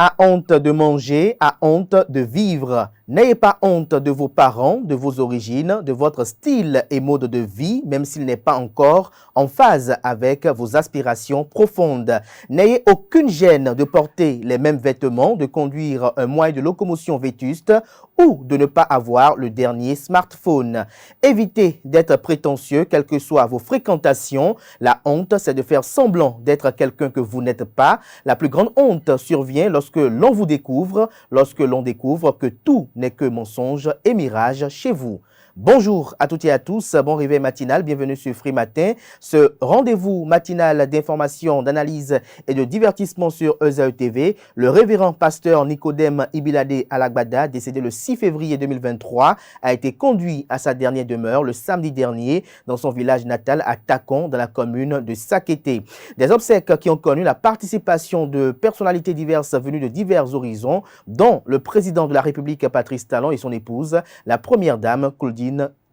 a honte de manger, a honte de vivre. N'ayez pas honte de vos parents, de vos origines, de votre style et mode de vie, même s'il n'est pas encore en phase avec vos aspirations profondes. N'ayez aucune gêne de porter les mêmes vêtements, de conduire un moyen de locomotion vétuste ou de ne pas avoir le dernier smartphone. Évitez d'être prétentieux, quelles que soient vos fréquentations. La honte, c'est de faire semblant d'être quelqu'un que vous n'êtes pas. La plus grande honte survient lorsque l'on vous découvre, lorsque l'on découvre que tout n'est que mensonge et mirage chez vous. Bonjour à toutes et à tous, bon réveil matinal, bienvenue sur Free Matin, ce rendez-vous matinal d'information, d'analyse et de divertissement sur ESAE TV. Le révérend pasteur Nicodème Ibilade Alagbada, décédé le 6 février 2023, a été conduit à sa dernière demeure le samedi dernier dans son village natal à Takon, dans la commune de Sakété. Des obsèques qui ont connu la participation de personnalités diverses venues de divers horizons, dont le président de la République Patrice Talon et son épouse, la première dame Claudine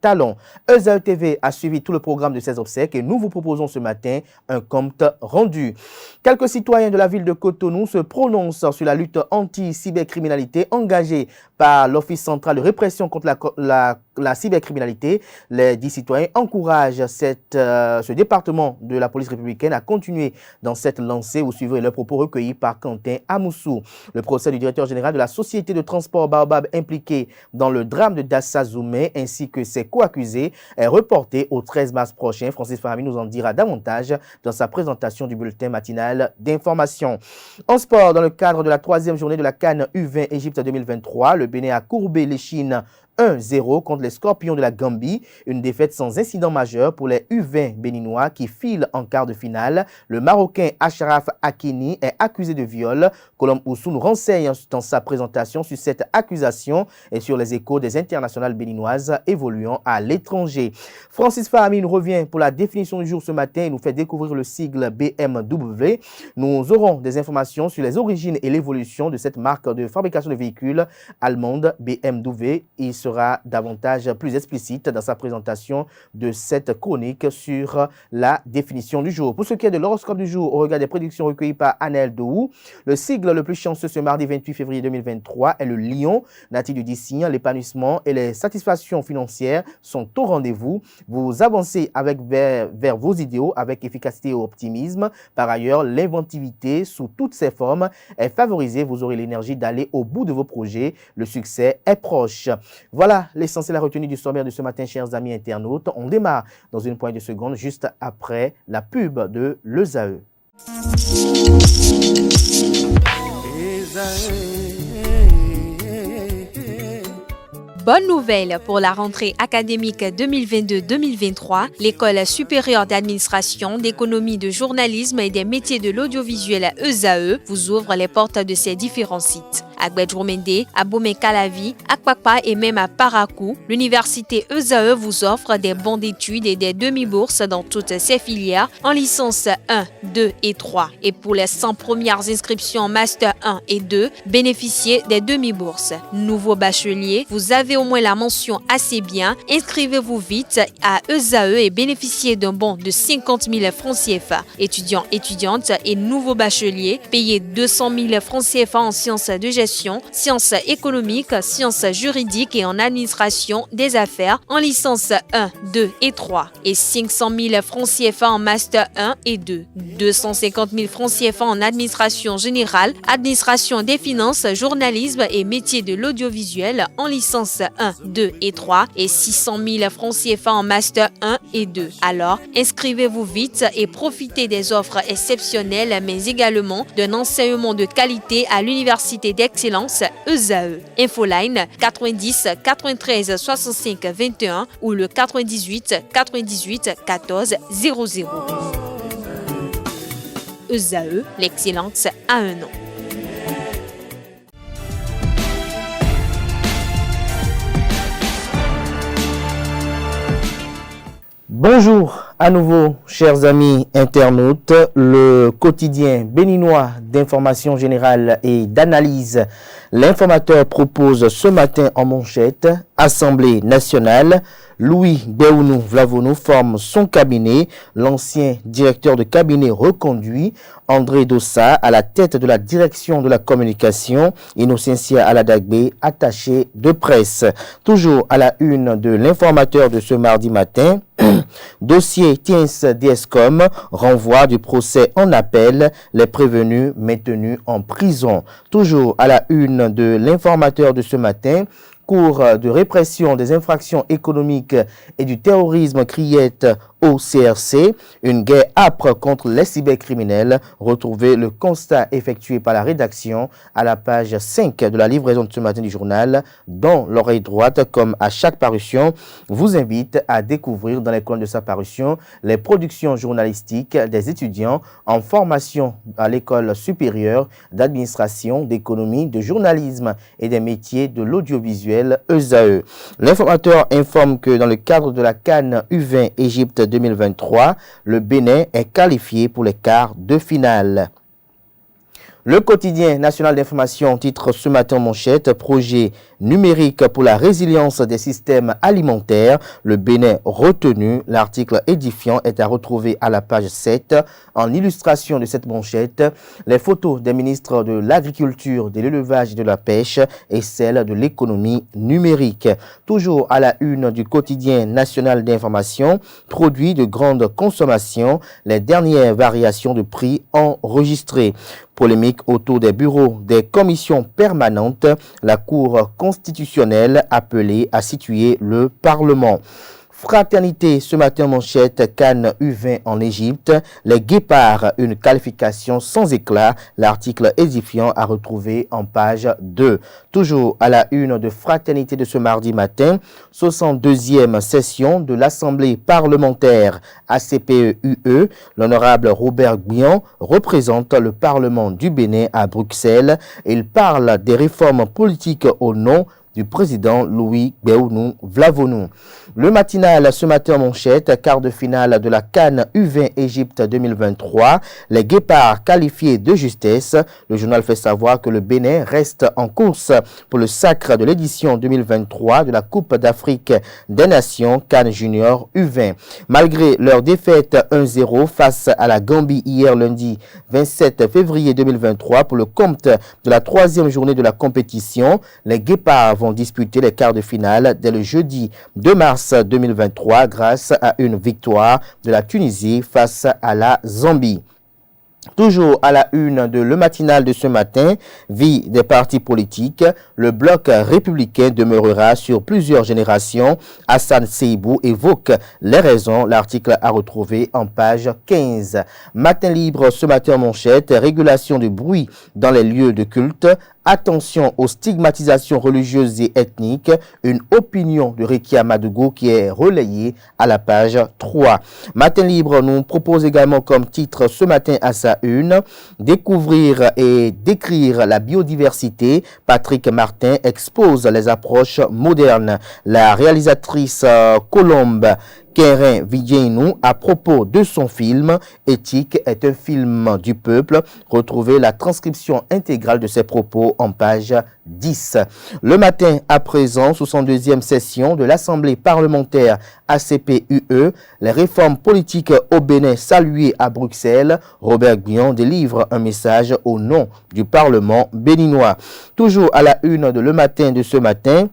Talon. ESAE TV a suivi tout le programme de ces obsèques et nous vous proposons ce matin un compte rendu. Quelques citoyens de la ville de Cotonou se prononcent sur la lutte anti-cybercriminalité engagée par l'Office central de répression contre la cybercriminalité. Les 10 citoyens encouragent ce département de la police républicaine à continuer dans cette lancée. Vous suivrez leurs propos recueillis par Quentin Amoussou. Le procès du directeur général de la société de transport Baobab impliqué dans le drame de Dassa Zoumé ainsi que ses co-accusés est reporté au 13 mars prochain. Francis Fahmi nous en dira davantage dans sa présentation du bulletin matinal d'information. En sport, dans le cadre de la 3e journée de la CAN U20 Égypte 2023, le Bénin a courbé l'échine 1-0 contre les Scorpions de la Gambie. Une défaite sans incident majeur pour les U20 béninois qui filent en quart de finale. Le Marocain Achraf Hakimi est accusé de viol. Colombe Oussou nous renseigne dans sa présentation sur cette accusation et sur les échos des internationales béninoises évoluant à l'étranger. Francis Fahmi nous revient pour la définition du jour ce matin et nous fait découvrir le sigle BMW. Nous aurons des informations sur les origines et l'évolution de cette marque de fabrication de véhicules allemande BMW. Il sera davantage plus explicite dans sa présentation de cette chronique sur la définition du jour. Pour ce qui est de l'horoscope du jour, au regard des prédictions recueillies par Anel Dohou, le sigle le plus chanceux ce mardi 28 février 2023 est le Lion, natif du 10 signes. L'épanouissement et les satisfactions financières sont au rendez-vous. Vous avancez vers vos idéaux avec efficacité et optimisme. Par ailleurs, l'inventivité sous toutes ses formes est favorisée. Vous aurez l'énergie d'aller au bout de vos projets. Le succès est proche. Voilà l'essentiel à retenir du sommaire de ce matin, chers amis internautes. On démarre dans une poignée de secondes, juste après la pub de l'ESAE. Bonne nouvelle pour la rentrée académique 2022-2023, l'École supérieure d'administration, d'économie, de journalisme et des métiers de l'audiovisuel ESAE vous ouvre les portes de ses différents sites. À Gbedjomende, à Bomé-Calavi, à Kwakpa et même à Parakou, l'université ESAE vous offre des bons d'études et des demi-bourses dans toutes ses filières en licence 1, 2 et 3. Et pour les 100 premières inscriptions en master 1 et 2, bénéficiez des demi-bourses. Nouveau bachelier, vous avez au moins la mention assez bien, inscrivez-vous vite à ESAE et bénéficiez d'un bon de 50 000 francs CFA. Étudiants, étudiantes et nouveaux bacheliers, payez 200 000 francs CFA en sciences de gestion, sciences économiques, sciences juridiques et en administration des affaires en licence 1, 2 et 3 et 500 000 francs CFA en master 1 et 2, 250 000 francs CFA en administration générale, administration des finances, journalisme et métiers de l'audiovisuel en licence 1, 2 et 3 et 600 000 francs CFA en master 1 et 2. Alors, inscrivez-vous vite et profitez des offres exceptionnelles mais également d'un enseignement de qualité à l'université d'excellence ESAE. Infoline 90 93 65 21 ou le 98 98 14 00. ESAE, l'excellence a un nom. Bonjour à nouveau, chers amis internautes. Le quotidien béninois d'information générale et d'analyse L'informateur propose ce matin en manchette, Assemblée nationale, Louis Béounou Vlavonou forme son cabinet, l'ancien directeur de cabinet reconduit, André Dossa à la tête de la direction de la communication, Innocentia Aladagbe, attaché de presse. Toujours à la une de l'informateur de ce mardi matin, dossier Tiens DSCOM, renvoi du procès en appel, les prévenus maintenus en prison. Toujours à la une de l'informateur de ce matin, cours de répression des infractions économiques et du terrorisme criette au CRC, une guerre âpre contre les cybercriminels. Retrouvez le constat effectué par la rédaction à la page 5 de la livraison de ce matin du journal, dont l'oreille droite, comme à chaque parution, vous invite à découvrir dans les colonnes de sa parution les productions journalistiques des étudiants en formation à l'école supérieure d'administration, d'économie, de journalisme et des métiers de l'audiovisuel ESAE. L'informateur informe que dans le cadre de la CAN U20 Égypte 2023, le Bénin est qualifié pour les quarts de finale. Le quotidien national d'information titre ce matin manchette, projet numérique pour la résilience des systèmes alimentaires. Le Bénin retenu. L'article édifiant est à retrouver à la page 7. En illustration de cette manchette, les photos des ministres de l'Agriculture, de l'Élevage et de la Pêche et celles de l'économie numérique. Toujours à la une du quotidien national d'information, produits de grande consommation, les dernières variations de prix enregistrées. Polémique autour des bureaux des commissions permanentes, la Cour constitutionnelle appelée à situer le Parlement. Fraternité, ce matin manchette, CAN U20 en Égypte, les guépards, une qualification sans éclat, l'article édifiant à retrouver en page 2. Toujours à la une de Fraternité de ce mardi matin, 62e session de l'Assemblée parlementaire ACPE-UE, l'honorable Robert Gbian représente le Parlement du Bénin à Bruxelles. Il parle des réformes politiques au nom du président Louis Béounou Vlavonou. Le matinal ce matin manchette, quart de finale de la CAN U20 Égypte 2023, les guépards qualifiés de justesse. Le journal fait savoir que le Bénin reste en course pour le sacre de l'édition 2023 de la Coupe d'Afrique des Nations CAN Junior U20. Malgré leur défaite 1-0 face à la Gambie hier lundi 27 février 2023 pour le compte de la troisième journée de la compétition, les guépards vont disputer les quarts de finale dès le jeudi 2 mars 2023 grâce à une victoire de la Tunisie face à la Zambie. Toujours à la une de Le Matinal de ce matin, vie des partis politiques, le bloc républicain demeurera sur plusieurs générations. Hassan Seibou évoque les raisons, l'article à retrouver en page 15. Matin libre ce matin manchette, régulation du bruit dans les lieux de culte. Attention aux stigmatisations religieuses et ethniques, une opinion de Rekia Madougou qui est relayée à la page 3. Matin libre nous propose également comme titre ce matin à sa une, découvrir et décrire la biodiversité. Patrick Martin expose les approches modernes. La réalisatrice Colombe Kérin Vigéinou, à propos de son film Éthique est un film du peuple. Retrouvez la transcription intégrale de ses propos en page 10. Le matin à présent, 62e session de l'Assemblée parlementaire ACPUE, les réformes politiques au Bénin saluées à Bruxelles. Robert Gbian délivre un message au nom du Parlement béninois. Toujours à la une de Le Matin de ce matin,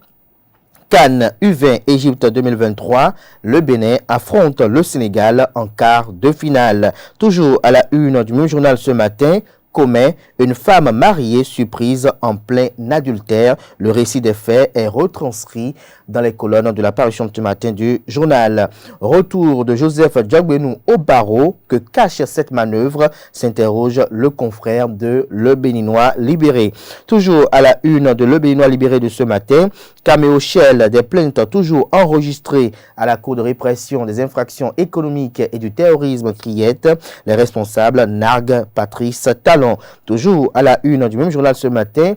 CAN U20 Égypte 2023, le Bénin affronte le Sénégal en quart de finale. Toujours à la une du même journal ce matin, commet une femme mariée surprise en plein adultère. Le récit des faits est retranscrit dans les colonnes de la parution de ce matin du journal. Retour de Joseph Djagbenou au barreau. Que cache cette manœuvre, s'interroge le confrère de Le Béninois Libéré. Toujours à la une de Le Béninois Libéré de ce matin, caméo Shell, des plaintes toujours enregistrées à la Cour de répression des infractions économiques et du terrorisme criette. Les responsables narguent Patrice Talon. Salon. Toujours à la une du même journal ce matin,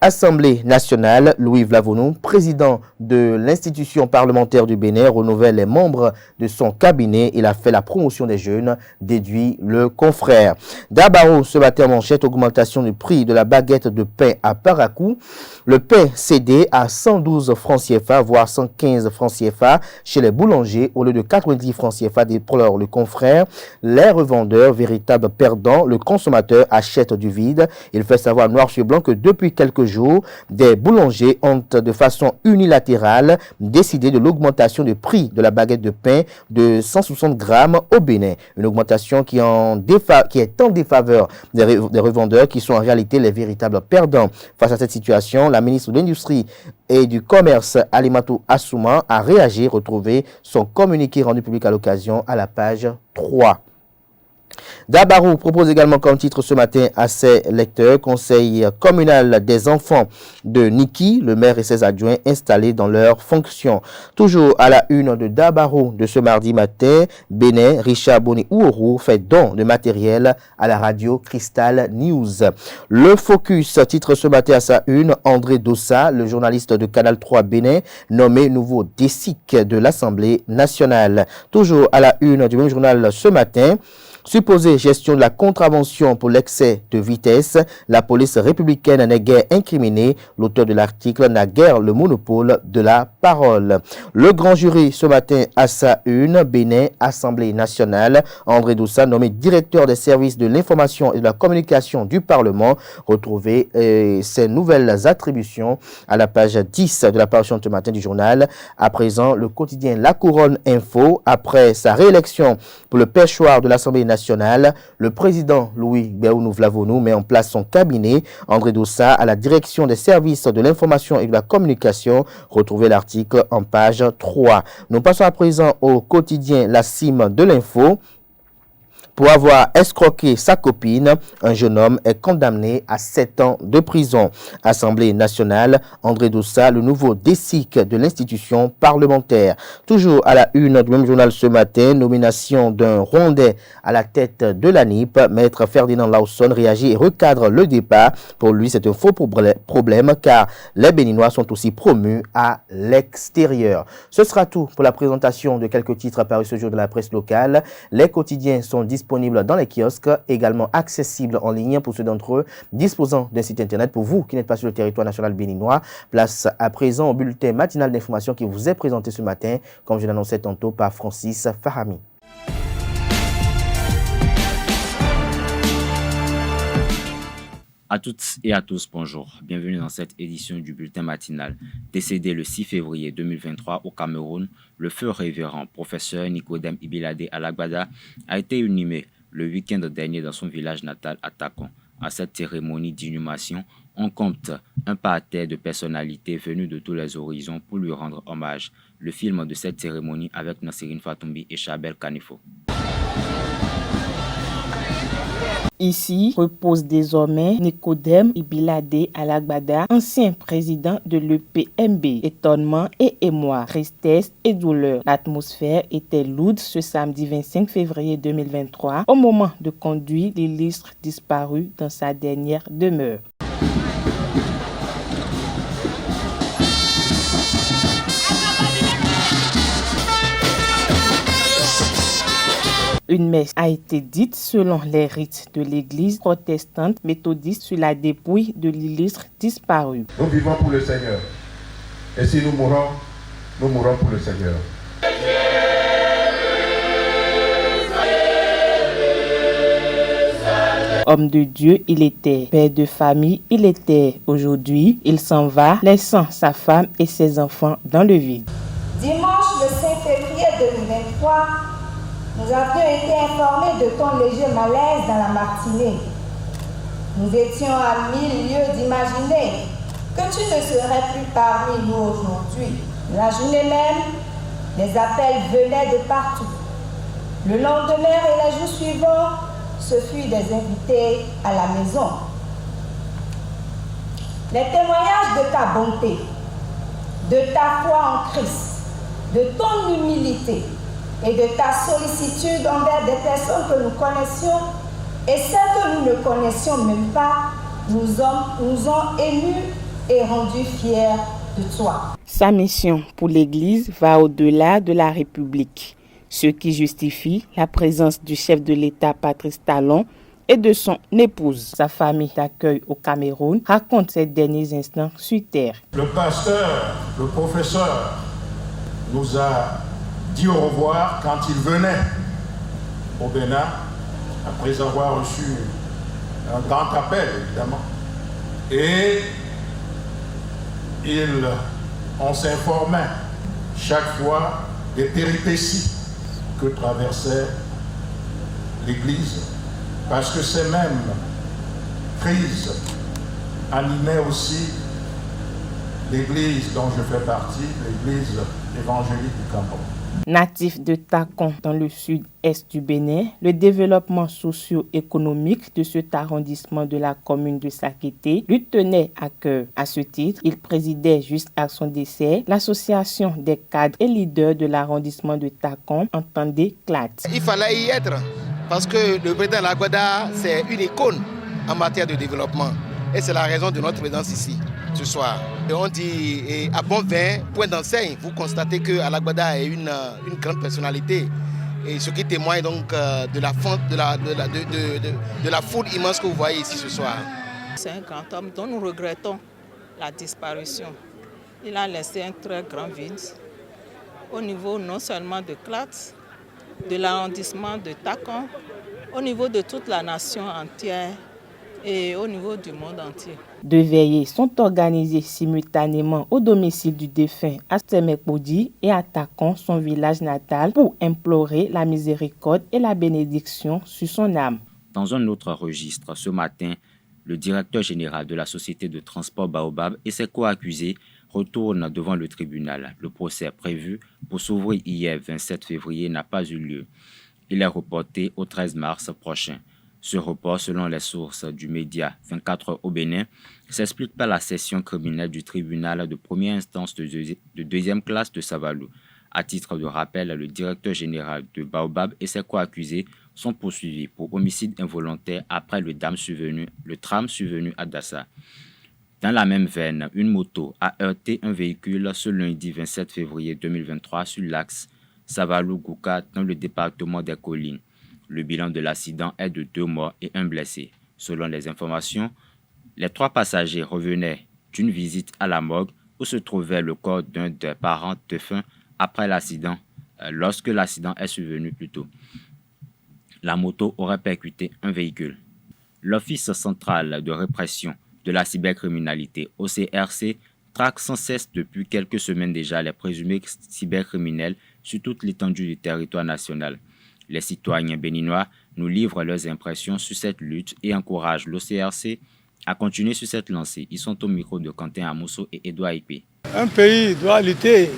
Assemblée nationale, Louis Vlavonou, président de l'institution parlementaire du Bénin, renouvelle les membres de son cabinet. Il a fait la promotion des jeunes, déduit le confrère. D'Abaro, ce matin, manchette, augmentation du prix de la baguette de pain à Parakou. Le pain cédé à 112 francs CFA, voire 115 francs CFA chez les boulangers au lieu de 90 francs CFA, déplore le confrère. Les revendeurs, véritables perdants, le consommateur achète du vide. Il fait savoir noir sur blanc que depuis quelques jours, des boulangers ont de façon unilatérale décidé de l'augmentation du prix de la baguette de pain de 160 grammes au Bénin. Une augmentation qui est en défaveur des revendeurs qui sont en réalité les véritables perdants. Face à cette situation, la ministre de l'Industrie et du Commerce, Alimatou Assouma, a réagi, retrouvé son communiqué rendu public à l'occasion à la page 3. Dabarou propose également comme titre ce matin à ses lecteurs Conseil communal des enfants de Niki, le maire et ses adjoints installés dans leurs fonctions. Toujours à la une de Dabarou de ce mardi matin, Bénin, Richard Boni Ouourou fait don de matériel à la radio Cristal News. Le Focus titre ce matin à sa une André Dossa, le journaliste de Canal 3 Bénin, nommé nouveau DSIC de l'Assemblée nationale. Toujours à la une du même journal ce matin, supposée gestion de la contravention pour l'excès de vitesse, la police républicaine n'est guère incriminée. L'auteur de l'article n'a guère le monopole de la parole. Le grand jury ce matin à sa une, Bénin, Assemblée nationale, André Dossa nommé directeur des services de l'information et de la communication du Parlement. Retrouvez ses nouvelles attributions à la page 10 de la parution de ce matin du journal. À présent, le quotidien La Couronne Info, après sa réélection pour le perchoir de l'Assemblée nationale, le président Louis Béounou Vlavonou met en place son cabinet. André Dossa à la direction des services de l'information et de la communication. Retrouvez l'article en page 3. Nous passons à présent au quotidien La Cime de l'info. Pour avoir escroqué sa copine, un jeune homme est condamné à 7 ans de prison. Assemblée nationale, André Dossa, le nouveau DSIC de l'institution parlementaire. Toujours à la une du même journal ce matin, nomination d'un Rwandais à la tête de l'ANIP. Maître Ferdinand Lawson réagit et recadre le départ. Pour lui, c'est un faux problème car les Béninois sont aussi promus à l'extérieur. Ce sera tout pour la présentation de quelques titres apparus ce jour de la presse locale. Les quotidiens sont disponibles dans les kiosques, également accessibles en ligne pour ceux d'entre eux disposant d'un site internet. Pour vous qui n'êtes pas sur le territoire national béninois, place à présent au bulletin matinal d'information qui vous est présenté ce matin, comme je l'annonçais tantôt, par Francis Fahami. À toutes et à tous, bonjour. Bienvenue dans cette édition du bulletin matinal. Décédé le 6 février 2023 au Cameroun, le feu révérend professeur Nicodème Ibilade Alagbada a été inhumé le week-end dernier dans son village natal à Takon. À cette cérémonie d'inhumation, on compte un parterre de personnalités venues de tous les horizons pour lui rendre hommage. Le film de cette cérémonie avec Nassirine Fatoumbi et Chabel Kanifo. Ici repose désormais Nicodème Ibilade Alagbada, ancien président de l'EPMB. Étonnement et émoi, tristesse et douleur. L'atmosphère était lourde ce samedi 25 février 2023 au moment de conduire l'illustre disparu dans sa dernière demeure. Une messe a été dite selon les rites de l'église protestante méthodiste sur la dépouille de l'illustre disparu. Nous vivons pour le Seigneur. Et si nous mourons pour le Seigneur. Homme de Dieu, il était père de famille, il était aujourd'hui, il s'en va, laissant sa femme et ses enfants dans le vide. Dimanche le 5 février 2023, nous avions été informés de ton léger malaise dans la matinée. Nous étions à 1000 lieues d'imaginer que tu ne serais plus parmi nous aujourd'hui. La journée même, les appels venaient de partout. Le lendemain et les jours suivants, ce fut des invités à la maison. Les témoignages de ta bonté, de ta foi en Christ, de ton humilité et de ta sollicitude envers des personnes que nous connaissions et celles que nous ne connaissions même pas nous ont émus et rendus fiers de toi. Sa mission pour l'Église va au-delà de la République, ce qui justifie la présence du chef de l'État Patrice Talon et de son épouse. Sa famille d'accueil au Cameroun raconte ses derniers instants sur terre. Le pasteur, le professeur nous a dit au revoir quand il venait au Bénin, après avoir reçu un grand appel, évidemment. Et on s'informait chaque fois des péripéties que traversait l'Église, parce que ces mêmes crises animaient aussi l'Église dont je fais partie, l'Église évangélique du Cameroun. Natif de Takon dans le sud-est du Bénin, le développement socio-économique de cet arrondissement de la commune de Sakété lui tenait à cœur. À ce titre, il présidait jusqu'à son décès l'association des cadres et leaders de l'arrondissement de Takon, entendez CLAT. Il fallait y être parce que le président Lagwada, c'est une icône en matière de développement. Et c'est la raison de notre présence ici ce soir. Et on dit, et à bon vin, point d'enseigne, vous constatez que Alagbada est une grande personnalité. Et ce qui témoigne donc de la foule immense que vous voyez ici ce soir. C'est un grand homme dont nous regrettons la disparition. Il a laissé un très grand vide au niveau non seulement de CLAT, de l'arrondissement de Takon, au niveau de toute la nation entière et au niveau du monde entier. Deux veillées sont organisées simultanément au domicile du défunt à Semekpodi et à Takon, son village natal, pour implorer la miséricorde et la bénédiction sur son âme. Dans un autre registre, ce matin, le directeur général de la société de transport Baobab et ses co-accusés retournent devant le tribunal. Le procès prévu pour s'ouvrir hier 27 février n'a pas eu lieu. Il est reporté au 13 mars prochain. Ce report, selon les sources du média 24 heures au Bénin, s'explique par la session criminelle du tribunal de première instance de deuxième classe de Savalou. À titre de rappel, le directeur général de Baobab et ses co-accusés sont poursuivis pour homicide involontaire après le tram survenu à Dassa. Dans la même veine, une moto a heurté un véhicule ce lundi 27 février 2023 sur l'axe Savalou-Gouka dans le département des Collines. Le bilan de l'accident est de 2 morts et 1 blessé. Selon les informations, les 3 passagers revenaient d'une visite à la morgue où se trouvait le corps d'un des parents défunts après l'accident, lorsque l'accident est survenu plus tôt. La moto aurait percuté un véhicule. L'Office central de répression de la cybercriminalité, OCRC, traque sans cesse depuis quelques semaines déjà les présumés cybercriminels sur toute l'étendue du territoire national. Les citoyens béninois nous livrent leurs impressions sur cette lutte et encouragent l'OCRC à continuer sur cette lancée. Ils sont au micro de Quentin Amousso et Edouard Ipé. Un pays doit lutter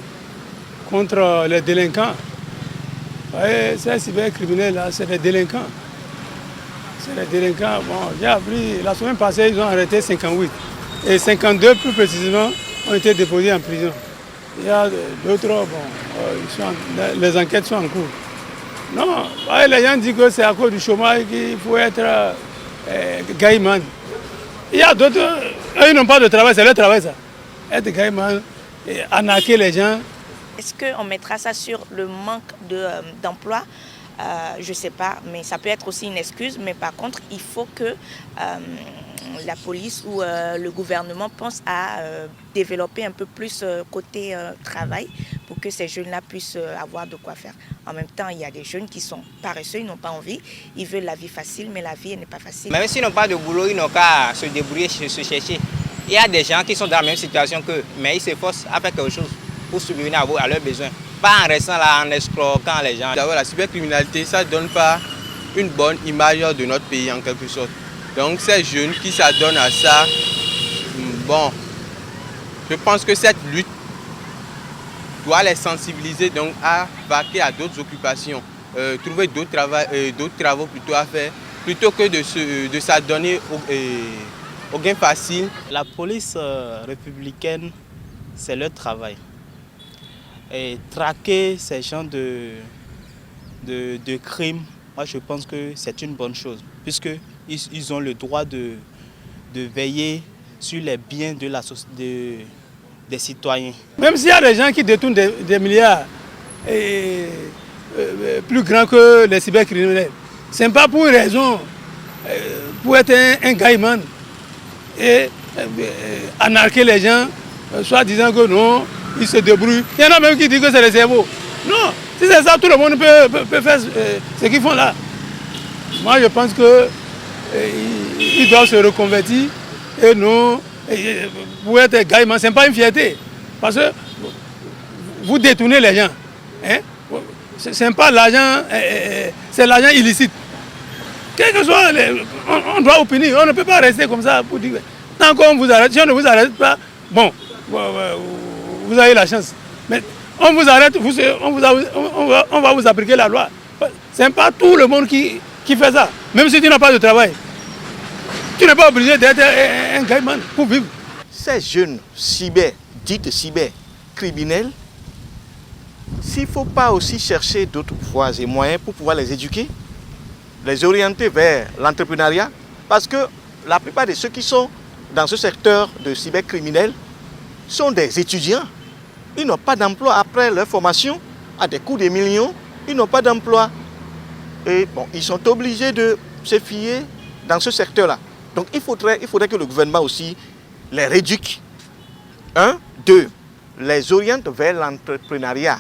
contre les délinquants. Ces cybercriminels-là, c'est des délinquants. C'est des délinquants. Bon, j'ai appris, la semaine passée, ils ont arrêté 58. Et 52, plus précisément, ont été déposés en prison. Il y a d'autres, les enquêtes sont en cours. Non, les gens disent que c'est à cause du chômage qu'il faut être gaiman. Il y a d'autres, eux, ils n'ont pas de travail, c'est leur travail ça. Être gaiman, arnaquer les gens. Est-ce qu'on mettra ça sur le manque d'emploi? Je ne sais pas, mais ça peut être aussi une excuse. Mais par contre, il faut que la police ou le gouvernement pense à développer un peu plus côté travail pour que ces jeunes-là puissent avoir de quoi faire. En même temps, il y a des jeunes qui sont paresseux, ils n'ont pas envie, ils veulent la vie facile, mais la vie n'est pas facile. Même s'ils n'ont pas de boulot, ils n'ont qu'à se débrouiller, se chercher. Il y a des gens qui sont dans la même situation qu'eux, mais ils s'efforcent à faire quelque chose pour subvenir à leurs besoins. Pas en restant là, en escroquant les gens. D'abord, la cybercriminalité, ça ne donne pas une bonne image de notre pays en quelque sorte. Donc ces jeunes qui s'adonnent à ça, bon, je pense que cette lutte doit les sensibiliser donc à vaquer à d'autres occupations, trouver d'autres travaux plutôt à faire, plutôt que de s'adonner au gain facile. La police républicaine, c'est leur travail. Et traquer ces gens de crimes moi je pense que c'est une bonne chose, puisqu'ils ont le droit de veiller sur les biens des citoyens. Même s'il y a des gens qui détournent des milliards plus grands que les cybercriminels, ce n'est pas pour une raison, pour être un gaiman et anarquer les gens, soit disant que non, ils se débrouillent. Il y en a même qui disent que c'est les cerveaux. Non, si c'est ça, tout le monde peut faire ce qu'ils font là. Moi, je pense qu'ils doivent se reconvertir et non, pour être gaiman, ce n'est pas une fierté. Parce que vous détournez les gens. Hein? Ce n'est pas l'argent, c'est l'argent illicite. Quel que soit, on doit opiner, on ne peut pas rester comme ça pour dire. Tant qu'on vous arrête, si on ne vous arrête pas, bon, vous avez la chance. Mais on vous arrête, on va vous appliquer la loi. Ce n'est pas tout le monde qui fait ça. Même si tu n'as pas de travail, tu n'es pas obligé d'être un gaiman pour vivre. Ces jeunes dites cybercriminels, s'il ne faut pas aussi chercher d'autres voies et moyens pour pouvoir les éduquer, les orienter vers l'entrepreneuriat, parce que la plupart de ceux qui sont dans ce secteur de cybercriminels sont des étudiants. Ils n'ont pas d'emploi après leur formation, à des coûts de millions, ils n'ont pas d'emploi. Et bon, ils sont obligés de se fier dans ce secteur-là. Donc il faudrait que le gouvernement aussi les rééduque. 1, 2, les oriente vers l'entrepreneuriat.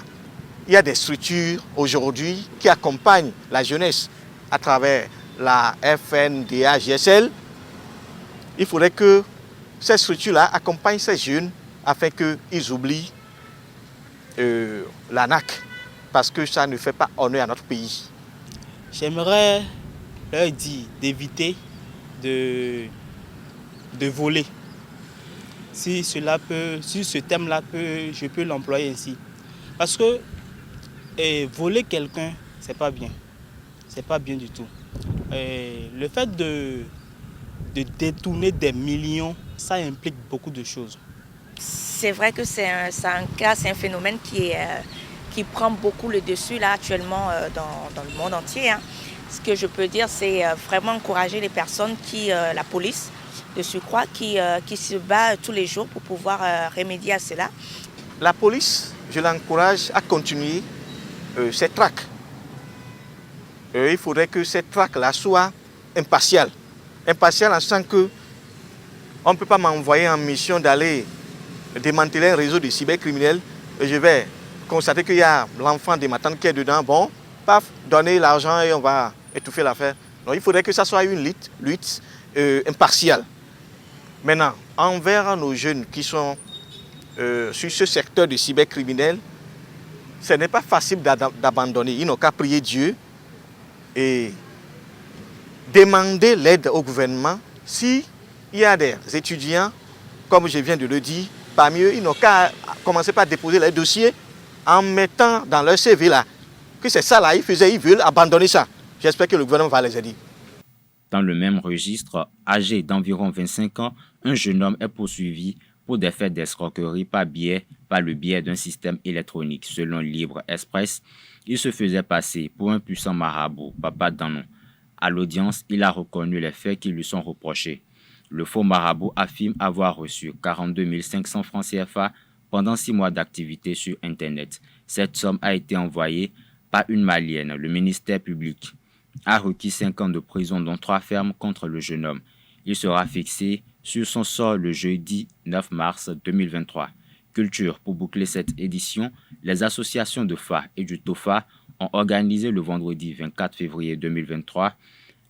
Il y a des structures aujourd'hui qui accompagnent la jeunesse à travers la FNDA-GSL. Il faudrait que ces structures-là accompagnent ces jeunes afin qu'ils oublient l'ANAC, parce que ça ne fait pas honneur à notre pays. J'aimerais leur dire d'éviter de voler. Si ce thème-là je peux l'employer ainsi. Parce que voler quelqu'un, c'est pas bien. C'est pas bien du tout. Le fait de détourner des millions, ça implique beaucoup de choses. C'est vrai que c'est un phénomène qui prend beaucoup le dessus là actuellement dans le monde entier. Hein. Ce que je peux dire, c'est vraiment encourager les personnes la police de surcroît, qui se bat tous les jours pour pouvoir remédier à cela. La police, je l'encourage à continuer ces traques. Il faudrait que cette traque-là soit impartiale. Impartiale en sens que on ne peut pas m'envoyer en mission d'aller démanteler un réseau de cybercriminels et je vais constater qu'il y a l'enfant de ma tante qui est dedans. Bon, paf, donner l'argent et on va étouffer l'affaire. Donc il faudrait que ça soit une lutte impartiale. Maintenant, envers nos jeunes qui sont sur ce secteur de cybercriminels, ce n'est pas facile d'abandonner. Ils n'ont qu'à prier Dieu et demander l'aide au gouvernement. S'il y a des étudiants, comme je viens de le dire, parmi eux, ils n'ont qu'à commencer par déposer les dossiers en mettant dans leur CV là, que c'est ça là, ils veulent abandonner ça. J'espère que le gouvernement va les aider. Dans le même registre, âgé d'environ 25 ans, un jeune homme est poursuivi pour des faits d'escroquerie par le biais d'un système électronique. Selon Libre Express, il se faisait passer pour un puissant marabout, Papa Danon. À l'audience, il a reconnu les faits qui lui sont reprochés. Le faux marabout affirme avoir reçu 42 500 francs CFA pendant 6 mois d'activité sur Internet. Cette somme a été envoyée par une Malienne. Le ministère public a requis 5 ans de prison, dont 3 fermes contre le jeune homme. Il sera fixé sur son sort le jeudi 9 mars 2023. Culture, pour boucler cette édition, les associations de FA et du TOFA ont organisé le vendredi 24 février 2023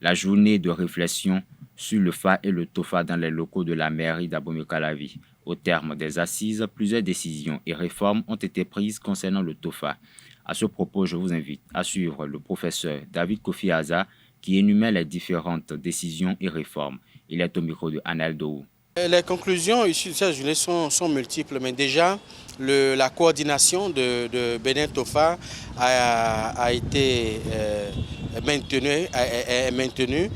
la journée de réflexion sur le FA et le TOFA dans les locaux de la mairie d'Abomey-Calavi. Au terme des assises, plusieurs décisions et réformes ont été prises concernant le TOFA. À ce propos, je vous invite à suivre le professeur David Kofi Aza qui énumère les différentes décisions et réformes. Il est au micro de Anel Dohou. Les conclusions issues de cette journée sont multiples, mais déjà la coordination de Bénin TOFA a été maintenue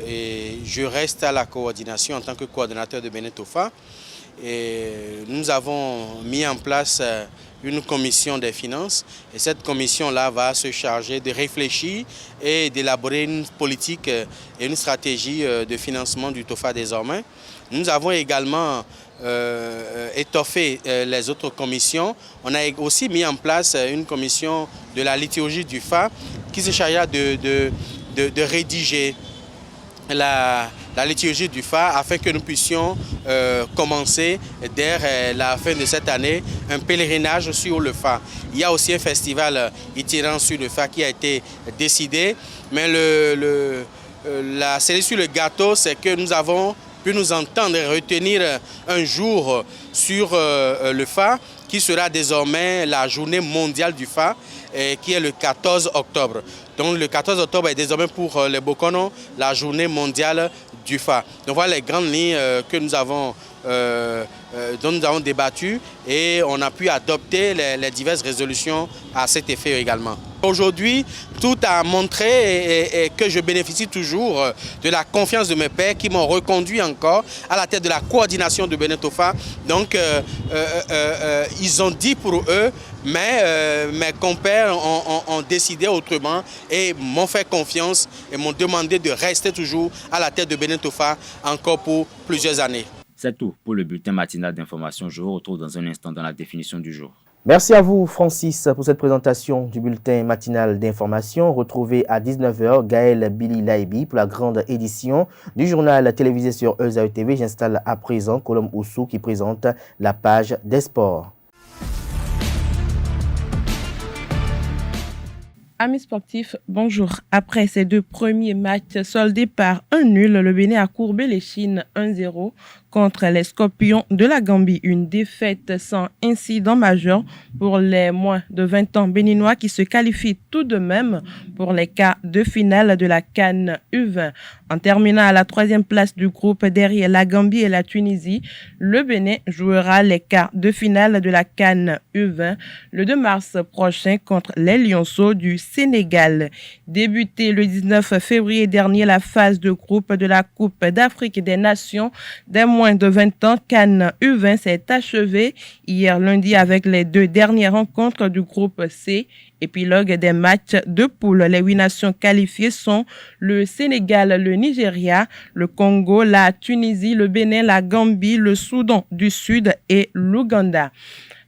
et je reste à la coordination en tant que coordonnateur de Bénin TOFA. Et nous avons mis en place une commission des finances et cette commission-là va se charger de réfléchir et d'élaborer une politique et une stratégie de financement du TOFA désormais. Nous avons également étoffé les autres commissions. On a aussi mis en place une commission de la liturgie du FA qui se chargera de rédiger la liturgie du FA afin que nous puissions commencer dès la fin de cette année un pèlerinage sur le FA. Il y a aussi un festival itinérant sur le FA qui a été décidé, mais la cerise sur le gâteau, c'est que nous avons pu nous entendre et retenir un jour sur le FA qui sera désormais la journée mondiale du FA qui est le 14 octobre. Donc le 14 octobre est désormais pour les Bokono la journée mondiale du FA. Donc voilà les grandes lignes que nous avons, dont nous avons débattu et on a pu adopter les diverses résolutions à cet effet également. Aujourd'hui, tout a montré et que je bénéficie toujours de la confiance de mes pairs qui m'ont reconduit encore à la tête de la coordination de Bénin TOFA. Donc, ils ont dit pour eux, mais mes compères ont décidé autrement et m'ont fait confiance et m'ont demandé de rester toujours à la tête de Bénin TOFA encore pour plusieurs années. C'est tout pour le bulletin matinal d'information. Je vous retrouve dans un instant dans la définition du jour. Merci à vous, Francis, pour cette présentation du bulletin matinal d'information. Retrouvez à 19h Gaël Billy Laibi pour la grande édition du journal télévisé sur Eusaï TV. J'installe à présent Colombe Oussou qui présente la page des sports. Amis sportifs, bonjour. Après ces deux premiers matchs soldés par un nul, le Bénin a courbé les chines 1-0 contre les Scorpions de la Gambie. Une défaite sans incident majeur pour les moins de 20 ans béninois qui se qualifient tout de même pour les quarts de finale de la CAN U20. En terminant à la 3e place du groupe derrière la Gambie et la Tunisie, le Bénin jouera les quarts de finale de la CAN U20 le 2 mars prochain contre les Lionceaux du Sénégal. Débutée le 19 février dernier, la phase de groupe de la Coupe d'Afrique des Nations des moins de 20 ans CAN U20 s'est achevée hier lundi avec les deux dernières rencontres du groupe C. Épilogue des matchs de poule. Les 8 nations qualifiées sont le Sénégal, le Nigeria, le Congo, la Tunisie, le Bénin, la Gambie, le Soudan du Sud et l'Ouganda.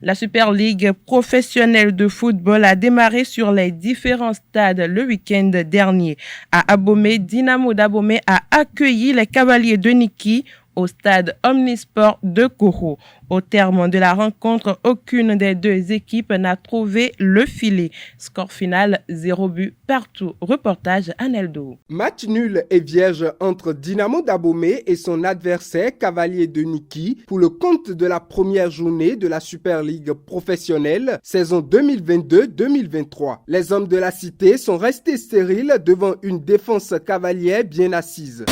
La Super League professionnelle de football a démarré sur les différents stades le week-end dernier. À Abomey, Dynamo d'Abomey a accueilli les Cavaliers de Niki au stade Omnisport de Koro. Au terme de la rencontre, aucune des deux équipes n'a trouvé le filet. Score final 0 but partout. Reportage Aneldo. Match nul et vierge entre Dynamo d'Abomey et son adversaire Cavalier de Niki pour le compte de la première journée de la Super League professionnelle saison 2022-2023. Les hommes de la cité sont restés stériles devant une défense cavalière bien assise.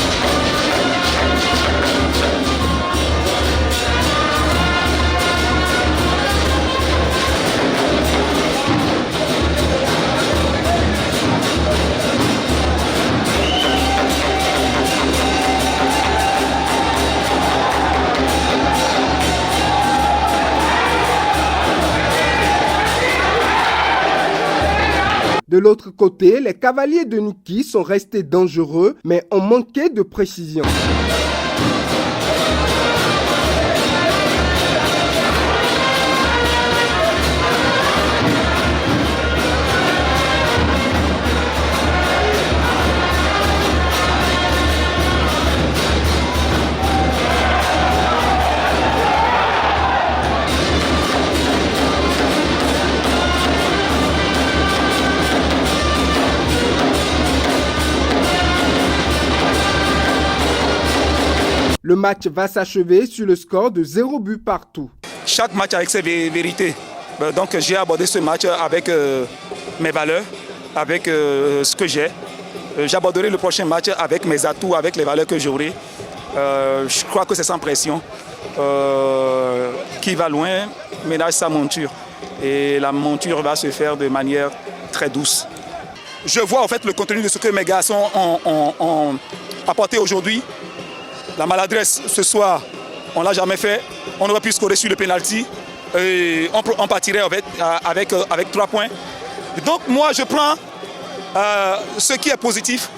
De l'autre côté, les Cavaliers de Niki sont restés dangereux, mais ont manqué de précision. Le match va s'achever sur le score de 0 but partout. Chaque match avec ses vérités. Donc j'ai abordé ce match avec mes valeurs, avec ce que j'ai. J'aborderai le prochain match avec mes atouts, avec les valeurs que j'aurai. Je crois que c'est sans pression. Qui va loin ménage sa monture. Et la monture va se faire de manière très douce. Je vois en fait le contenu de ce que mes garçons ont apporté aujourd'hui. La maladresse ce soir, on ne l'a jamais fait. On aurait pu scorer sur le penalty. on partirait avec 3 points. Donc moi je prends ce qui est positif,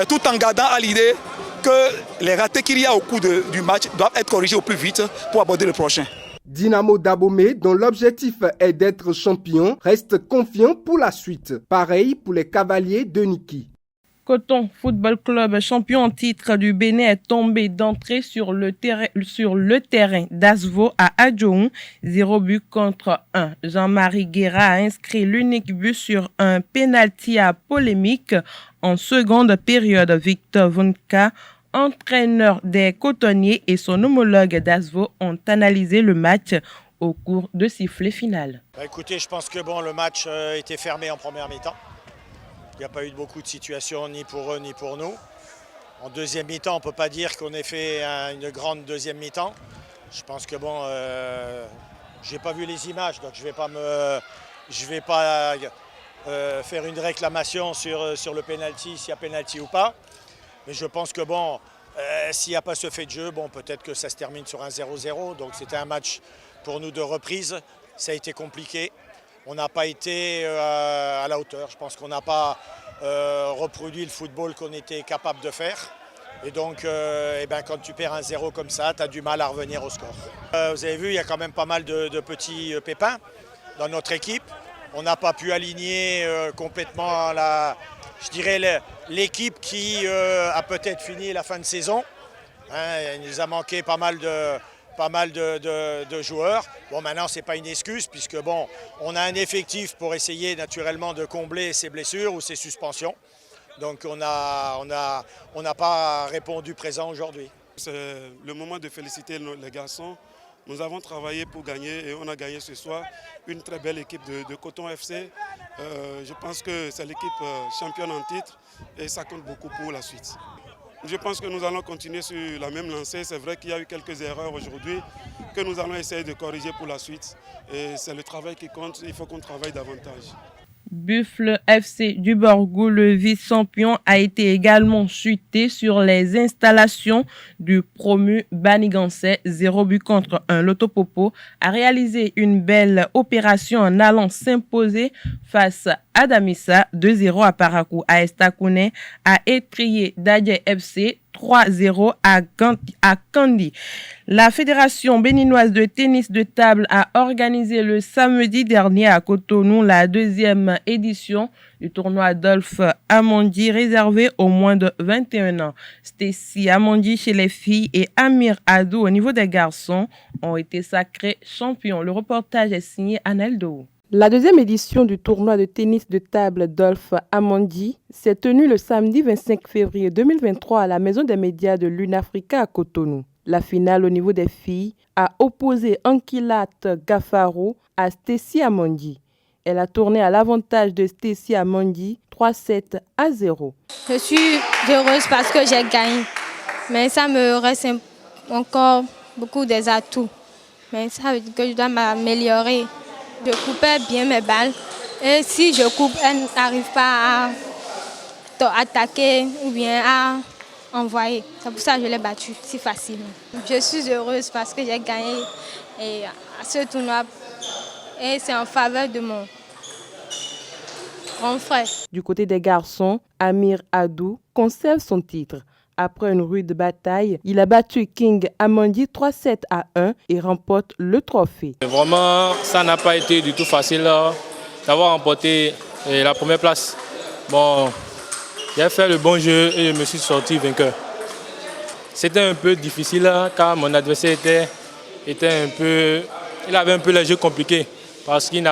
tout en gardant à l'idée que les ratés qu'il y a au cours du match doivent être corrigés au plus vite pour aborder le prochain. Dynamo d'Abomey, dont l'objectif est d'être champion, reste confiant pour la suite. Pareil pour les Cavaliers de Niki. Coton Football Club, champion en titre du Bénin, est tombé d'entrée sur le terrain d'Asvo à Adjoun, 0 but contre 1. Jean-Marie Guéra a inscrit l'unique but sur un pénalty à polémique en seconde période. Victor Vunka, entraîneur des cotonniers, et son homologue d'Asvo ont analysé le match au cours de sifflet final. Écoutez, je pense que le match était fermé en première mi-temps. Il n'y a pas eu beaucoup de situations ni pour eux ni pour nous. En deuxième mi-temps, on ne peut pas dire qu'on ait fait une grande deuxième mi-temps. Je pense que je n'ai pas vu les images, donc je ne vais pas faire une réclamation sur le penalty, s'il y a penalty ou pas. Mais je pense que s'il n'y a pas ce fait de jeu, peut-être que ça se termine sur un 0-0. Donc c'était un match pour nous de reprise. Ça a été compliqué. On n'a pas été à la hauteur. Je pense qu'on n'a pas reproduit le football qu'on était capable de faire. Et donc, quand tu perds un 0 comme ça, tu as du mal à revenir au score. Vous avez vu, il y a quand même pas mal de petits pépins dans notre équipe. On n'a pas pu aligner complètement l'équipe qui a peut-être fini la fin de saison. Il nous a manqué pas mal de joueurs. Maintenant, ce n'est pas une excuse puisque on a un effectif pour essayer naturellement de combler ces blessures ou ces suspensions. Donc on n'a pas répondu présent aujourd'hui. C'est le moment de féliciter les garçons. Nous avons travaillé pour gagner et on a gagné ce soir. Une très belle équipe de Coton FC. Je pense que c'est l'équipe championne en titre et ça compte beaucoup pour la suite. Je pense que nous allons continuer sur la même lancée. C'est vrai qu'il y a eu quelques erreurs aujourd'hui que nous allons essayer de corriger pour la suite. Et c'est le travail qui compte, il faut qu'on travaille davantage. Buffle FC du Borgou, le vice-champion, a été également chuté sur les installations du promu Banigansé, 0 but contre 1. L'Autopopo a réalisé une belle opération en allant s'imposer face à Damissa, 2-0 à Parakou. AS Takounais a étrié Dadje FC 3-0 à Kandi. La Fédération béninoise de tennis de table a organisé le samedi dernier à Cotonou la 2e édition du tournoi Adolphe Amondi réservé aux moins de 21 ans. Stacy Amondi chez les filles et Amir Adou au niveau des garçons ont été sacrés champions. Le reportage est signé Aneldo. La 2e édition du tournoi de tennis de table Adolphe Amondi s'est tenue le samedi 25 février 2023 à la Maison des médias de l'Unafrica à Cotonou. La finale au niveau des filles a opposé Ankilat Gafaro à Stacy Amondi. Elle a tourné à l'avantage de Stacy Amondi 3-7 à 0. Je suis heureuse parce que j'ai gagné, mais ça me reste encore beaucoup des atouts. Mais ça veut dire que je dois m'améliorer. Je coupais bien mes balles et si je coupe, elles n'arrivent pas à attaquer ou bien à envoyer. C'est pour ça que je l'ai battu si facilement. Je suis heureuse parce que j'ai gagné à ce tournoi et c'est en faveur de mon grand frère. Du côté des garçons, Amir Adou conserve son titre. Après une rude bataille, il a battu King Amondi 3-7 à 1 et remporte le trophée. Vraiment, ça n'a pas été du tout facile d'avoir remporté la première place. Bon, j'ai fait le bon jeu et je me suis sorti vainqueur. C'était un peu difficile car mon adversaire il avait un peu les jeux compliqués parce qu'il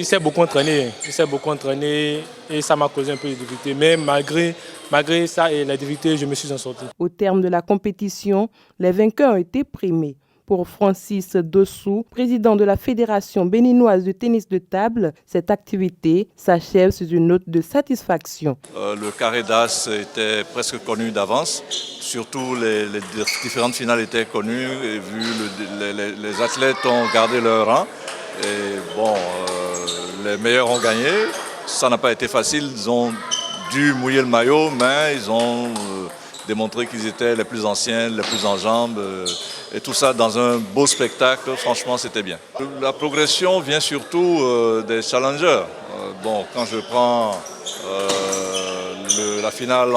s'est beaucoup entraîné. Et ça m'a causé un peu de difficulté. Mais malgré ça et la difficulté, je me suis en sorti. Au terme de la compétition, les vainqueurs ont été primés. Pour Francis Dossou, président de la Fédération béninoise de tennis de table, cette activité s'achève sur une note de satisfaction. Le carré d'as était presque connu d'avance. Surtout les différentes finales étaient connues et vu les athlètes ont gardé leur rang. Et les meilleurs ont gagné. Ça n'a pas été facile. Ils ont dû mouiller le maillot, mais ils ont démontrer qu'ils étaient les plus anciens, les plus en jambes, et tout ça dans un beau spectacle. Franchement, c'était bien. La progression vient surtout des challengers. Bon, quand je prends la finale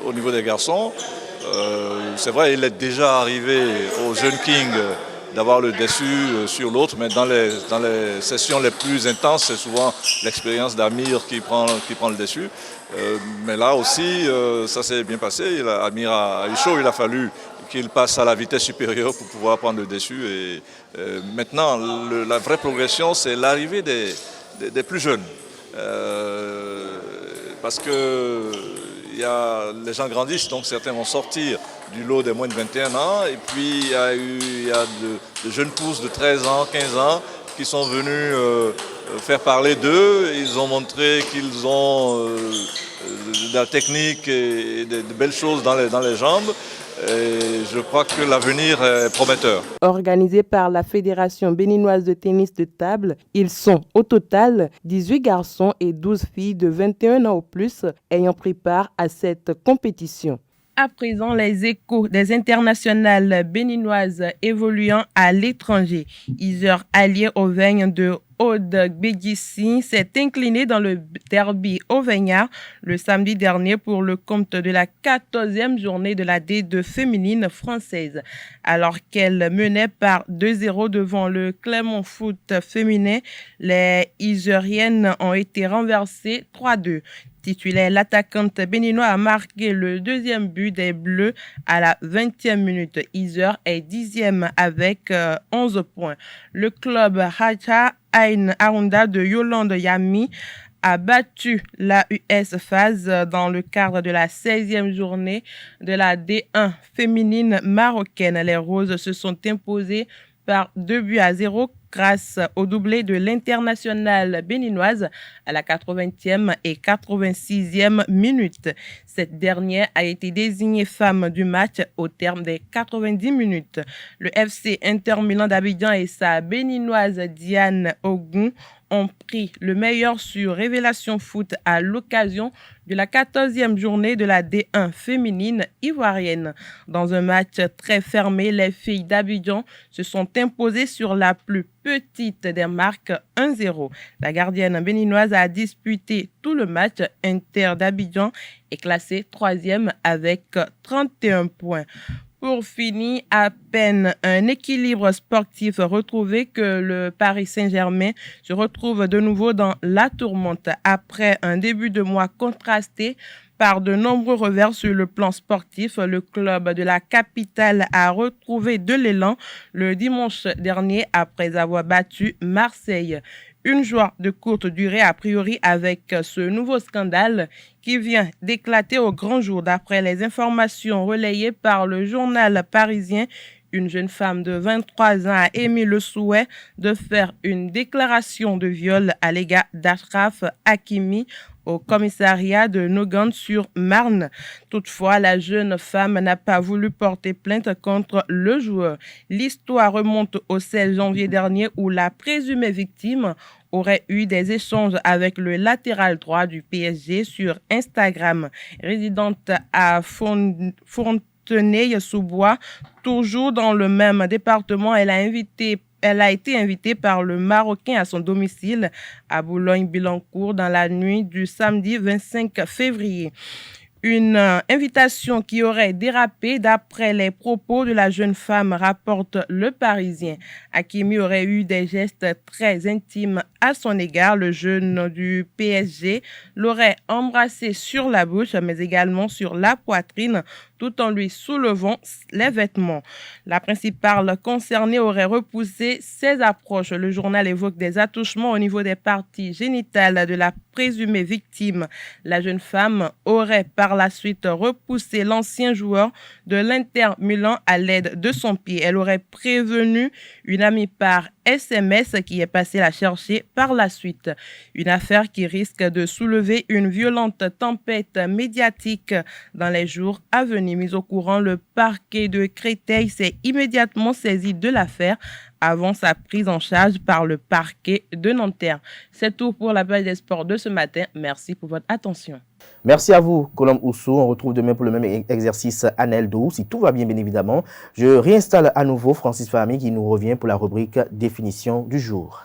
au niveau des garçons, c'est vrai, il est déjà arrivé aux jeunes King d'avoir le dessus sur l'autre, mais dans les sessions les plus intenses, c'est souvent l'expérience d'Amir qui prend le dessus. Mais là aussi, ça s'est bien passé. Amir a eu chaud, il a fallu qu'il passe à la vitesse supérieure pour pouvoir prendre le dessus. Et maintenant, la vraie progression, c'est l'arrivée des plus jeunes. Parce que les gens grandissent, donc certains vont sortir du lot des moins de 21 ans. Et puis il y a de jeunes pousses de 13 ans, 15 ans qui sont venus faire parler d'eux. Ils ont montré qu'ils ont de la technique et de belles choses dans les jambes. Et je crois que l'avenir est prometteur. Organisé par la Fédération béninoise de tennis de table, ils sont au total 18 garçons et 12 filles de 21 ans ou plus ayant pris part à cette compétition. À présent, les échos des internationales béninoises évoluant à l'étranger. Iser allié Auvergne de Aude Bédissi s'est incliné dans le derby auvergnat le samedi dernier pour le compte de la 14e journée de la D2 féminine française. Alors qu'elle menait par 2-0 devant le Clermont Foot féminin, les Iseriennes ont été renversées 3-2. Titulaire, l'attaquante béninoise a marqué le deuxième but des Bleus à la 20e minute. Iser est 10e avec 11 points. Le club Raja Ain Arunda de Yolande Yami a battu la US FAS dans le cadre de la 16e journée de la D1 féminine marocaine. Les Roses se sont imposées par 2-0 grâce au doublé de l'internationale béninoise à la 80e et 86e minute. Cette dernière a été désignée femme du match au terme des 90 minutes. Le FC Inter Milan d'Abidjan et sa béninoise Diane Ogun ont pris le meilleur sur Révélation Foot à l'occasion de la 14e journée de la D1 féminine ivoirienne. Dans un match très fermé, les filles d'Abidjan se sont imposées sur la plus petite des marques 1-0. La gardienne béninoise a disputé tout le match. Inter d'Abidjan est classée 3e avec 31 points. Pour finir, à peine un équilibre sportif retrouvé que le Paris Saint-Germain se retrouve de nouveau dans la tourmente. Après un début de mois contrasté par de nombreux revers sur le plan sportif, le club de la capitale a retrouvé de l'élan le dimanche dernier après avoir battu Marseille. Une joie de courte durée a priori avec ce nouveau scandale qui vient d'éclater au grand jour. D'après les informations relayées par le journal parisien, une jeune femme de 23 ans a émis le souhait de faire une déclaration de viol à l'égard d'Ashraf Hakimi au commissariat de Nogent-sur-Marne. Toutefois, la jeune femme n'a pas voulu porter plainte contre le joueur. L'histoire remonte au 16 janvier dernier où la présumée victime aurait eu des échanges avec le latéral droit du PSG sur Instagram. Résidente à Fontenay-sous-Bois, toujours dans le même département, elle a été invitée par le Marocain à son domicile à Boulogne-Billancourt dans la nuit du samedi 25 février. Une invitation qui aurait dérapé d'après les propos de la jeune femme, rapporte Le Parisien. Hakimi aurait eu des gestes très intimes à son égard. Le jeune du PSG l'aurait embrassé sur la bouche, mais également sur la poitrine, tout en lui soulevant les vêtements. La principale concernée aurait repoussé ses approches. Le journal évoque des attouchements au niveau des parties génitales de la présumée victime. La jeune femme aurait par la suite repoussé l'ancien joueur de l'Inter Milan à l'aide de son pied. Elle aurait prévenu une amie par SMS qui est passée la chercher par la suite. Une affaire qui risque de soulever une violente tempête médiatique dans les jours à venir. Mis au courant, le parquet de Créteil s'est immédiatement saisi de l'affaire avant sa prise en charge par le parquet de Nanterre. C'est tout pour la page des sports de ce matin. Merci pour votre attention. Merci à vous, Colombe Oussou. On retrouve demain pour le même exercice à Neldo. Si tout va bien, bien évidemment, je réinstalle à nouveau Francis Fahmi qui nous revient pour la rubrique définition du jour.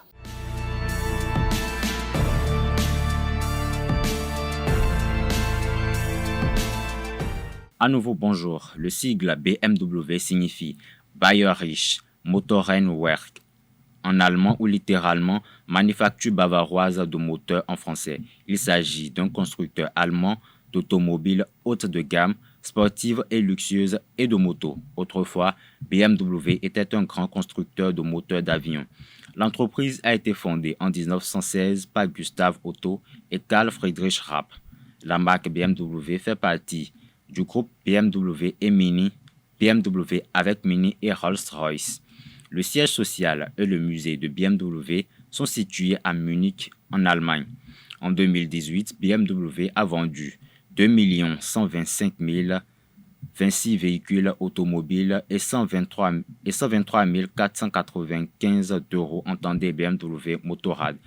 À nouveau, bonjour. Le sigle BMW signifie Bayerische Motorenwerk en allemand ou littéralement Manufacture bavaroise de moteurs en français. Il s'agit d'un constructeur allemand d'automobiles haute de gamme, sportives et luxueuses et de motos. Autrefois, BMW était un grand constructeur de moteurs d'avion. L'entreprise a été fondée en 1916 par Gustav Otto et Carl Friedrich Rapp. La marque BMW fait partie du groupe BMW et Mini, BMW avec Mini et Rolls-Royce. Le siège social et le musée de BMW sont situés à Munich, en Allemagne. En 2018, BMW a vendu 2 125 026 véhicules automobiles et 123 495 € entendez BMW Motorrad.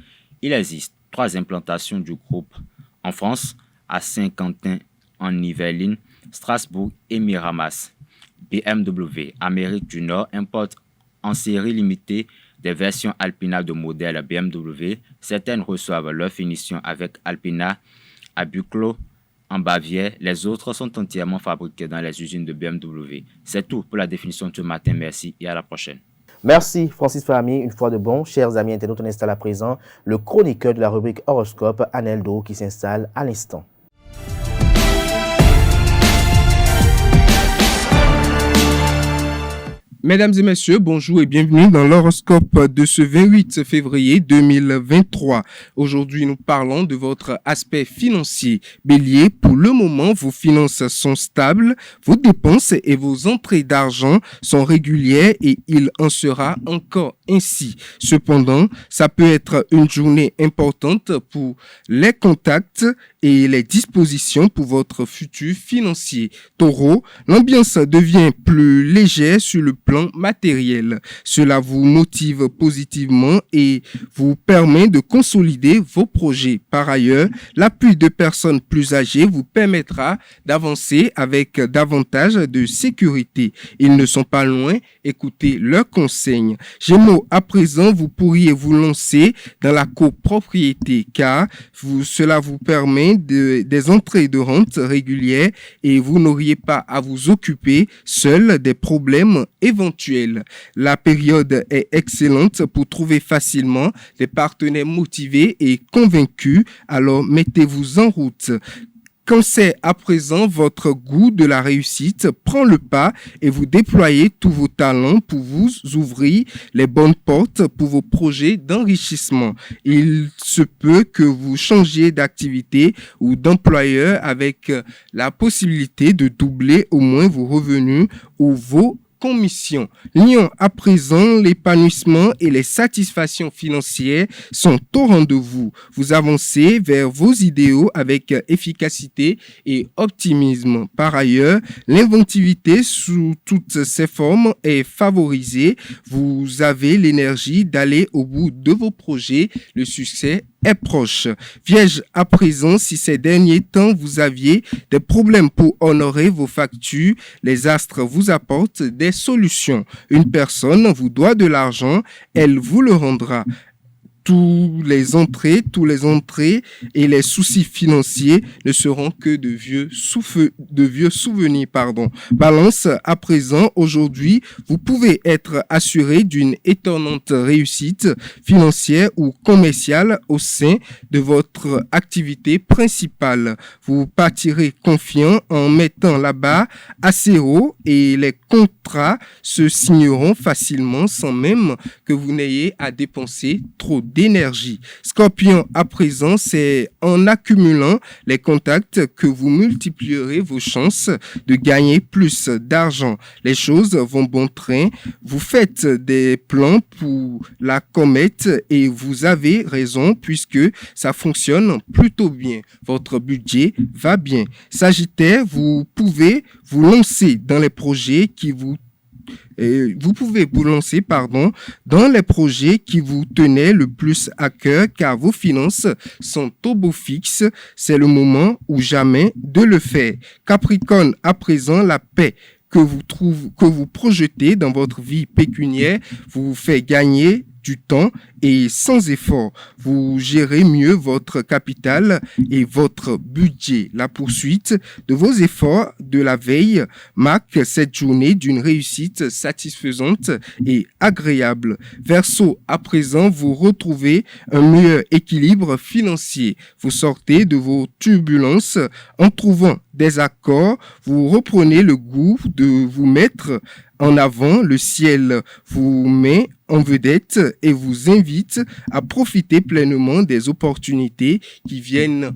Il existe 3 implantations du groupe en France, à Saint-Quentin, en Yvelines, Strasbourg et Miramas. BMW Amérique du Nord importe en série limitée des versions Alpina de modèle BMW. Certaines reçoivent leur finition avec Alpina à Buchloe en Bavière. Les autres sont entièrement fabriquées dans les usines de BMW. C'est tout pour la définition de ce matin. Merci et à la prochaine. Merci Francis Fahmi, une fois de bon. Chers amis internautes, on installe à présent le chroniqueur de la rubrique Horoscope, Aneldo, qui s'installe à l'instant. Mesdames et messieurs, bonjour et bienvenue dans l'horoscope de ce 28 février 2023. Aujourd'hui, nous parlons de votre aspect financier. Bélier, pour le moment, vos finances sont stables, vos dépenses et vos entrées d'argent sont régulières et il en sera encore ainsi. Cependant, ça peut être une journée importante pour les contacts et les dispositions pour votre futur financier. Taureau, l'ambiance devient plus légère sur le plan matériel. Cela vous motive positivement et vous permet de consolider vos projets. Par ailleurs, l'appui de personnes plus âgées vous permettra d'avancer avec davantage de sécurité. Ils ne sont pas loin, écoutez leurs conseils. Gémeaux, à présent, vous pourriez vous lancer dans la copropriété car cela vous permet des entrées de rente régulières et vous n'auriez pas à vous occuper seul des problèmes éventuels. La période est excellente pour trouver facilement des partenaires motivés et convaincus, alors mettez-vous en route. Cancer, à présent, votre goût de la réussite prend le pas et vous déployez tous vos talents pour vous ouvrir les bonnes portes pour vos projets d'enrichissement. Il se peut que vous changiez d'activité ou d'employeur avec la possibilité de doubler au moins vos revenus ou vos commission. Lion, à présent, l'épanouissement et les satisfactions financières sont au rendez-vous. Vous avancez vers vos idéaux avec efficacité et optimisme. Par ailleurs, l'inventivité sous toutes ses formes est favorisée. Vous avez l'énergie d'aller au bout de vos projets. Le succès est proche. Vierge, à présent, si ces derniers temps vous aviez des problèmes pour honorer vos factures, les astres vous apportent des solutions. Une personne vous doit de l'argent, elle vous le rendra. Tous les entrées et les soucis financiers ne seront que de vieux souvenirs. Balance, à présent, aujourd'hui, vous pouvez être assuré d'une étonnante réussite financière ou commerciale au sein de votre activité principale. Vous partirez confiant en mettant la barre à zéro et les contrats se signeront facilement sans même que vous n'ayez à dépenser trop d'énergie. Scorpion, à présent, c'est en accumulant les contacts que vous multiplierez vos chances de gagner plus d'argent. Les choses vont bon train. Vous faites des plans pour la comète et vous avez raison puisque ça fonctionne plutôt bien. Votre budget va bien. Sagittaire, vous pouvez vous lancer dans les projets qui vous vous pouvez vous lancer, dans les projets qui vous tenaient le plus à cœur, car vos finances sont au beau fixe. C'est le moment ou jamais de le faire. Capricorne, à présent, la paix que vous projetez dans votre vie pécuniaire vous fait gagner du temps et sans effort. Vous gérez mieux votre capital et votre budget. La poursuite de vos efforts de la veille marque cette journée d'une réussite satisfaisante et agréable. Verseau, à présent, vous retrouvez un meilleur équilibre financier. Vous sortez de vos turbulences en trouvant des accords. Vous reprenez le goût de vous mettre en avant. Le ciel vous met en vedette et vous invite à profiter pleinement des opportunités qui viennent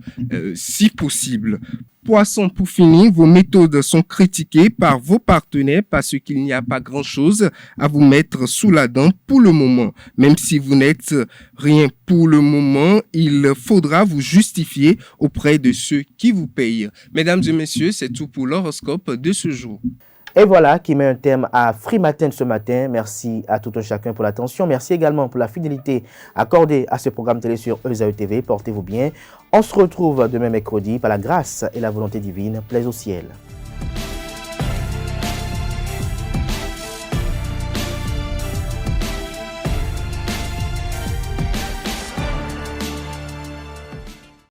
si possible. Poisson, pour finir, vos méthodes sont critiquées par vos partenaires parce qu'il n'y a pas grand-chose à vous mettre sous la dent pour le moment. Même si vous n'êtes rien pour le moment, il faudra vous justifier auprès de ceux qui vous payent. Mesdames et messieurs, c'est tout pour l'horoscope de ce jour. Et voilà qui met un terme à Free Matin ce matin. Merci à tout un chacun pour l'attention. Merci également pour la fidélité accordée à ce programme télé sur ESAE TV. Portez-vous bien. On se retrouve demain mercredi par la grâce et la volonté divine. Plaise au ciel.